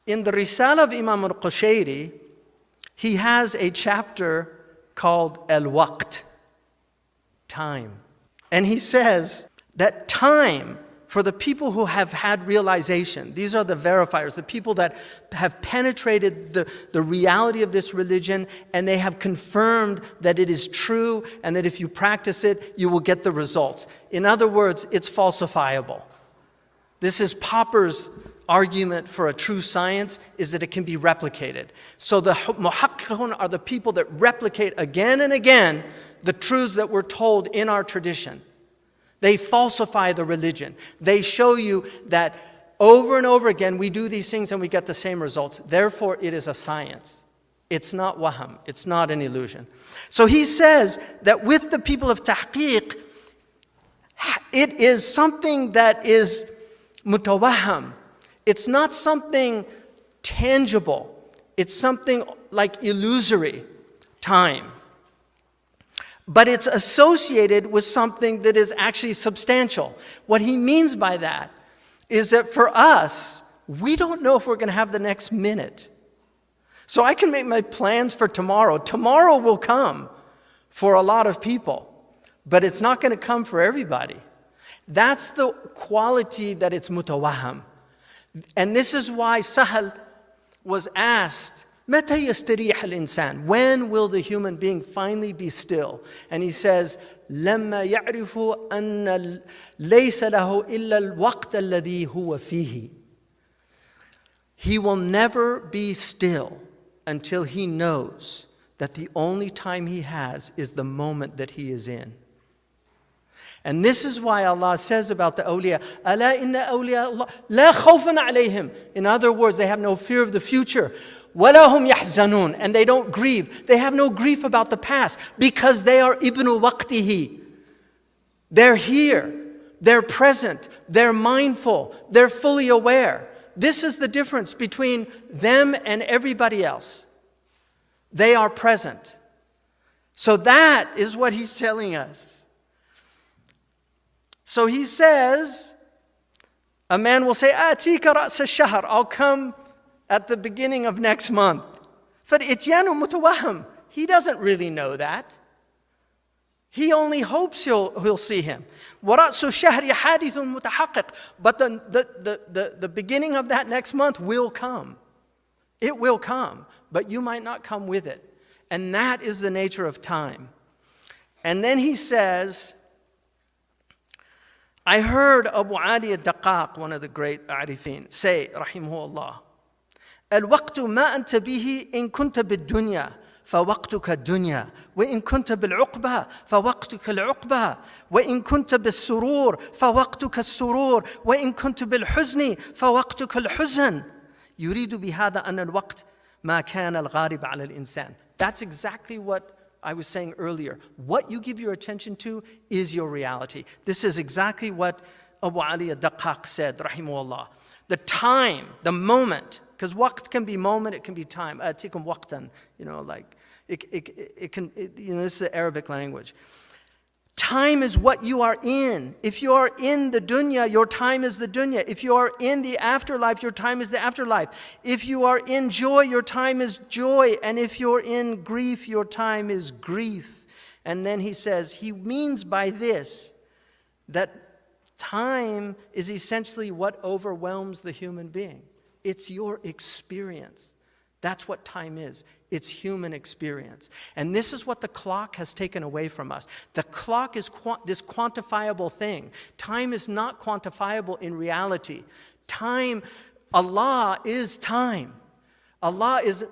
In the Risala of Imam al-Qushayri, he has a chapter called Al-Waqt, time. And he says that time, for the people who have had realization, these are the verifiers, the people that have penetrated the reality of this religion, and they have confirmed that it is true, and that if you practice it, you will get the results. In other words, it's falsifiable. This is Popper's argument for a true science, is that it can be replicated. So the muhaqqiqun are the people that replicate again and again the truths that we're told in our tradition. They falsify the religion. They show you that over and over again we do these things and we get the same results. Therefore, it is a science. It's not waham. It's not an illusion. So he says that with the people of tahqiq, it is something that is mutawaham. It's not something tangible. It's something like illusory, time. But it's associated with something that is actually substantial. What he means by that is that for us, we don't know if we're going to have the next minute. So I can make my plans for tomorrow. Tomorrow will come for a lot of people, but it's not going to come for everybody. That's the quality that it's mutawaham. And this is why Sahal was asked, متى يستريح الإنسان? When will the human being finally be still? And he says, لما يعرف أن ليس له إلا الوقت الذي هو فيه. He will never be still until he knows that the only time he has is the moment that he is in. And this is why Allah says about the awliya, ألا إن أولياء الله لا خوف عليهم. In other words, they have no fear of the future. وَلَا هُمْ يَحْزَنُونَ. And they don't grieve. They have no grief about the past because they are ibnu waqtihi. They're here. They're present. They're mindful. They're fully aware. This is the difference between them and everybody else. They are present. So that is what he's telling us. So he says, a man will say, آتيك رأس الشهر. I'll come at the beginning of next month. فَالْإِتْيَانُ مُتَوَهَّمٌ. He doesn't really know that. He only hopes he'll see him. وَرَأْسُ الشَّهْرِ حَادِثٌ مُتَحَقِّقٌ. But the beginning of that next month will come. It will come, but you might not come with it. And that is the nature of time. And then he says, I heard Abu Ali al-Daqqaq, one of the great Arifin, say, rahimahullah, الوقت ما أنت به إن كنت بالدنيا فوقتك الدنيا وإن كنت بالعقبة فوقتك العقبة وإن كنت بالسرور فوقتك السرور وإن كنت بالحزن فوقتك الحزن يريد بهذا أن الوقت ما كان الغالب على الإنسان. That's exactly what I was saying earlier. What you give your attention to is your reality. This is exactly what Abu Ali al-Daqqaq said, rahimahullah. The time, the moment, because waqt can be moment, it can be time. Atikum waqtan, like it can. This is the Arabic language. Time is what you are in. If you are in the dunya, your time is the dunya. If you are in the afterlife, your time is the afterlife. If you are in joy, your time is joy. And if you're in grief, your time is grief. And then he says, he means by this that time is essentially what overwhelms the human being. It's your experience. That's what time is. It's human experience. And this is what the clock has taken away from us. The clock is this quantifiable thing. Time is not quantifiable in reality. Time, Allah is time. Allah is,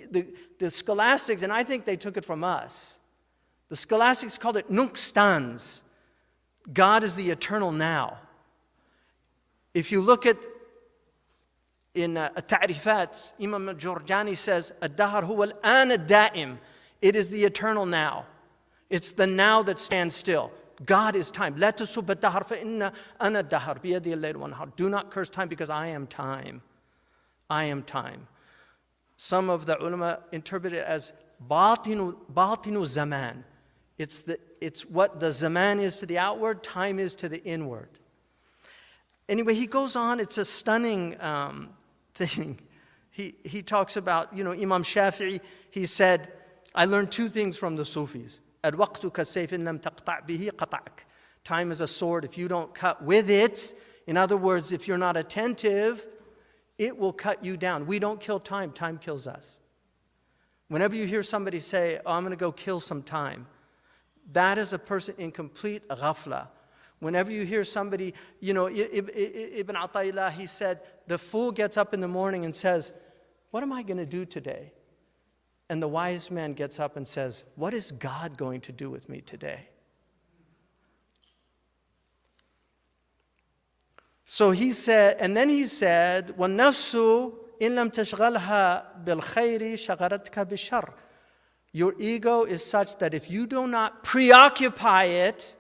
the scholastics, and I think they took it from us. The scholastics called it nuqstans. God is the eternal now. If you look at in Ta'rifat, Imam al-Jurjani says, Ad-Dahar huwa al-an ad-da'im. It is the eternal now. It's the now that stands still. God is time. La tasub ad-dahar fa inna ana ad-dahar biyadi al-layl wa nahar. Do not curse time because I am time. I am time. Some of the ulama interpret it as batinu zaman. It's what the zaman is to the outward, time is to the inward. Anyway, he goes on. It's a stunning thing. He talks about, Imam Shafi'i, he said, I learned two things from the Sufis. الوقت كالسيف إن لم تقطع به قطعك. Time is a sword. If you don't cut with it, in other words, if you're not attentive, it will cut you down. We don't kill time. Time kills us. Whenever you hear somebody say, I'm going to go kill some time, that is a person in complete ghafla. Whenever you hear somebody, Ibn Ata'illah, he said, the fool gets up in the morning and says, what am I going to do today? And the wise man gets up and says, what is God going to do with me today? So he said, and then he said, وَالنَّفْسُ إِن لَمْ تَشْغَلْهَا بِالْخَيْرِ شَغَلَتْكَ بِالشَّرِّ. Your ego is such that if you do not preoccupy it,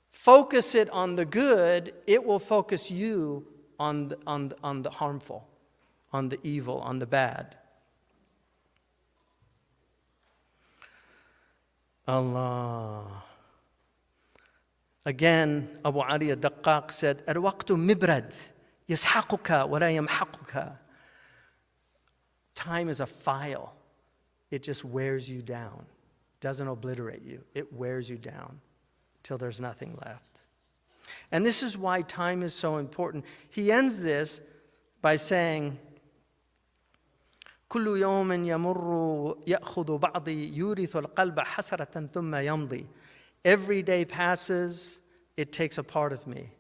focus it on the good, it will focus you on the harmful, on the evil, on the bad. Allah. Again, Abu Ali al-Daqqaq said, الوقت مبرد يسحقك ولا يمحقك. Time is a file. It just wears you down. Doesn't obliterate you. It wears you down till there's nothing left. And this is why time is so important. He ends this by saying, كل يوم يمر يأخذ بعضي يورث القلب حسرة ثم يمضي. Every day passes, it takes a part of me.